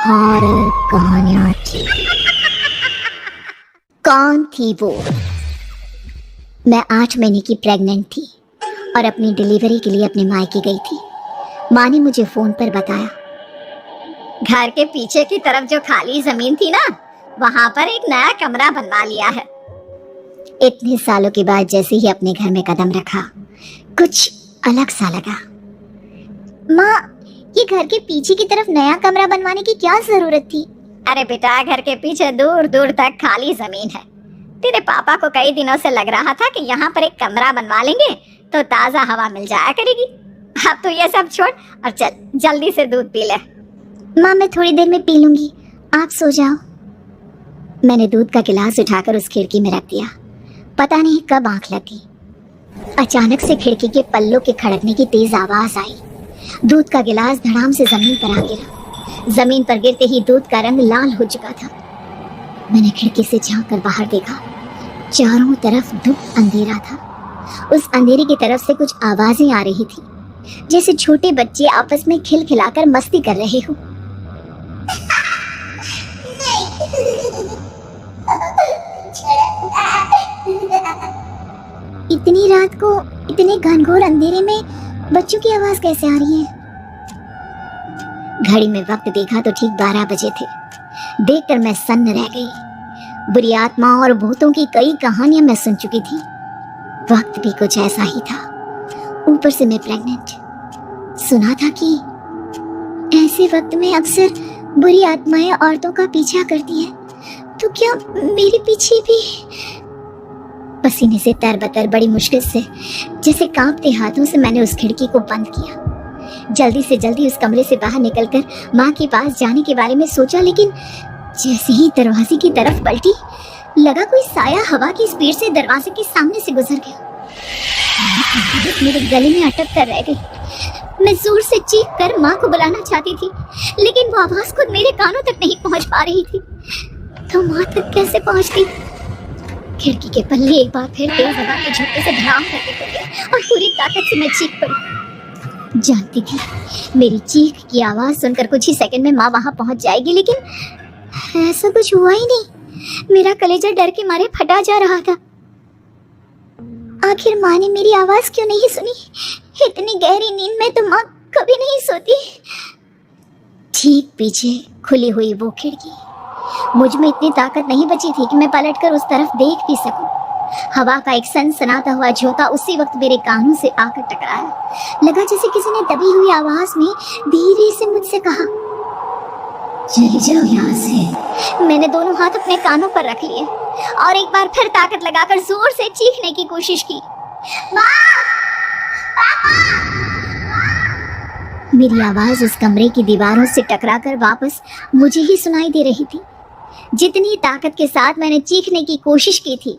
Horror कहानियां थी। कौन थी वो? मैं 8 महीने की प्रेग्नेंट थी और अपनी डिलीवरी के लिए अपने मायके गई थी। माँ ने मुझे फोन पर बताया, घर के पीछे की तरफ जो खाली जमीन थी ना, वहां पर एक नया कमरा बनवा लिया है। इतने सालों के बाद जैसे ही अपने घर में कदम रखा, कुछ अलग सा लगा। माँ, ये घर के पीछे की तरफ नया कमरा बनवाने की क्या जरूरत थी? अरे बेटा, घर के पीछे दूर दूर तक खाली जमीन है। तेरे पापा को कई दिनों से लग रहा था कि यहाँ पर एक कमरा बनवा लेंगे तो ताजा हवा मिल जाया करेगी। अब तो ये सब छोड़ और चल जल्दी से दूध पी ले। माँ, मैं थोड़ी देर में पी लूंगी, आप सो जाओ। मैंने दूध का गिलास उठाकर उस खिड़की में रख दिया। पता नहीं कब आंख लगी, अचानक से खिड़की के पल्लों के खड़कने की तेज आवाज आई। दूध का गिलास धड़ाम से जमीन पर आ गिरा। जमीन पर गिरते ही दूध का रंग लाल हो चुका था। मैंने खिड़की से झांक कर बाहर देखा। चारों तरफ धुप अंधेरा था। उस अंधेरे की तरफ से कुछ आवाजें आ रही थी, जैसे छोटे बच्चे आपस में खिलखिलाकर मस्ती कर रहे हो। इतनी रात को इतने घनघोर अंधेरे में बच्चों की आवाज कैसे आ रही है? घड़ी में वक्त देखा तो ठीक 12 बजे थे। देखकर मैं सन्न रह गई। बुरी आत्मा और भूतों की कई कहानियां मैं सुन चुकी थी। वक्त भी कुछ ऐसा ही था। ऊपर से मैं प्रेग्नेंट। सुना था कि ऐसे वक्त में अक्सर बुरी आत्माएं औरतों का पीछा करती है, तो क्या मेरे पीछे भी? पसीने से तरबतर बड़ी मुश्किल से, जैसे कांपते हाथों से मैंने उस खिड़की को बंद किया। जल्दी से जल्दी उस कमरे से बाहर निकलकर माँ के पास जाने के बारे में सोचा, लेकिन जैसे ही दरवाजे की तरफ पलटी, लगा कोई साया हवा की स्पीड से दरवाजे के सामने से गुजर गया। मेरे गले में अटक कर रह गई। मैं जोर से चीख कर माँ को बुलाना चाहती थी, लेकिन वो आवाज खुद मेरे कानों तक नहीं पहुंच पा रही थी। तो माँ तक कैसे पहुंचती? खिड़की के पल्ले एक बार फिर तेज हवा के झोंके से धड़ाम करके खुले और पूरी ताकत से मैं चीख पड़ी। जानती थी मेरी चीख की आवाज सुनकर कुछ ही सेकंड में माँ वहां पहुंच जाएगी, लेकिन ऐसा कुछ हुआ ही नहीं। मेरा कलेजा डर के मारे फटा जा रहा था। आखिर माँ ने मेरी आवाज क्यों नहीं सुनी? इतनी गहरी नींद में तो माँ कभी नहीं सोती। ठीक पीछे खुली हुई वो खिड़की। मुझ में इतनी ताकत नहीं बची थी कि मैं पलटकर उस तरफ देख भी सकूं। हवा का एक सनसनाता हुआ झोंका उसी वक्त मेरे कानों से आकर टकराया। लगा जैसे किसी ने दबी हुई आवाज में धीरे से मुझसे कहा, चली जाओ यहाँ से। मैंने दोनों हाथ अपने कानों पर रख लिए और एक बार फिर ताकत लगाकर जोर से चीखने की कोशिश की। माँ! पापा! मेरी आवाज उस कमरे की दीवारों से टकराकर वापस मुझे ही सुनाई दे रही थी। जितनी ताकत के साथ मैंने चीखने की कोशिश की थी,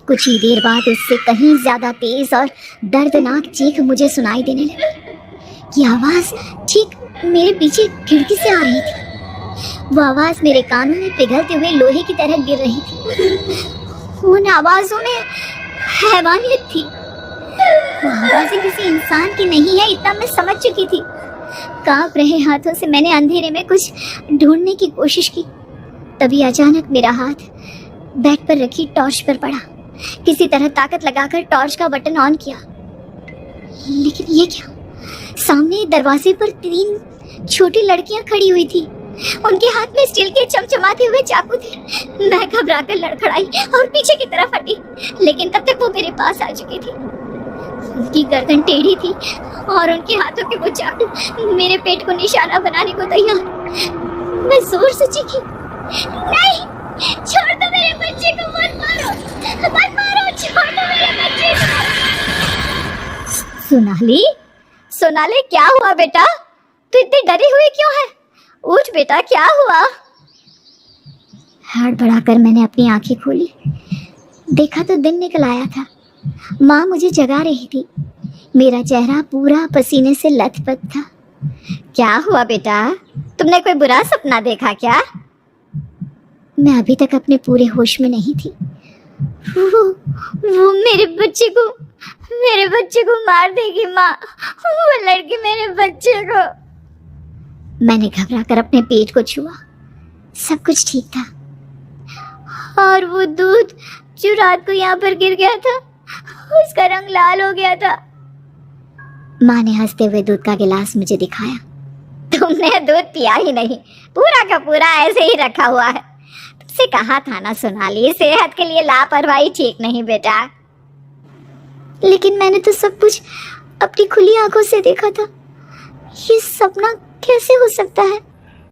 कुछ ही देर बाद उससे कहीं ज्यादा तेज और दर्दनाक चीख मुझे सुनाई देने लगी। ये आवाज ठीक मेरे पीछे खिड़की से आ रही थी। वो आवाज मेरे कानों में पिघलते हुए लोहे की तरह गिर रही थी। उन आवाजों में हैवानियत थी। वो आवाजें किसी इंसान की नहीं है, इतना मैं समझ चुकी थी। कांप रहे हाथों से मैंने अंधेरे में कुछ ढूंढने की कोशिश की। तभी अचानक मेरा हाथ बेड पर रखी टॉर्च पर पड़ा। किसी तरह ताकत लगाकर टॉर्च का बटन ऑन किया, लेकिन ये क्या? सामने दरवाजे पर 3 छोटी लड़कियां खड़ी हुई थी। उनके हाथ में स्टील के चमचमाते हुए चाकू थे। मैं घबराकर लड़खड़ाई और पीछे की तरफ हटी, लेकिन तब तक वो मेरे पास आ चुकी थी। उनकी गर्दन टेढ़ी थी और उनके हाथों के वो चाकू मेरे पेट को निशाना बनाने को तैयार। मैं जोर से चीखी, नहीं, छोड़ दो मेरे बच्चे को, मत मारो, मत मारो, छोड़ दो मेरे बच्चे को। सोनाली, सोनाली, क्या हुआ बेटा? तू इतनी डरी हुई क्यों है? उठ बेटा, क्या हुआ? हड़बड़ाकर मैंने अपनी आंखें खोली। देखा तो दिन निकल आया था। माँ मुझे जगा रही थी। मेरा चेहरा पूरा पसीने से लथपथ था। क्या हुआ बेटा? तुमने कोई बुरा सपना देखा क्या? मैं अभी तक अपने पूरे होश में नहीं थी। वो मेरे बच्चे को मार देगी माँ। वो लड़की मेरे बच्चे को। मैंने घबराकर अपने पेट को छुआ। सब कुछ ठीक था। और वो दूध जो रात को यहाँ पर गिर गया था, उसका रंग लाल हो गया था। माँ ने हंसते हुए दूध का गिलास मुझे दिखाया। तुमने दूध पिया ही नहीं, पूरा का पूरा ऐसे ही रखा हुआ है। तुमसे कहा था ना सोनाली, सेहत के लिए लापरवाही ठीक नहीं बेटा। लेकिन मैंने तो सब कुछ अपनी खुली आंखों से देखा था। ये सपना कैसे हो सकता है?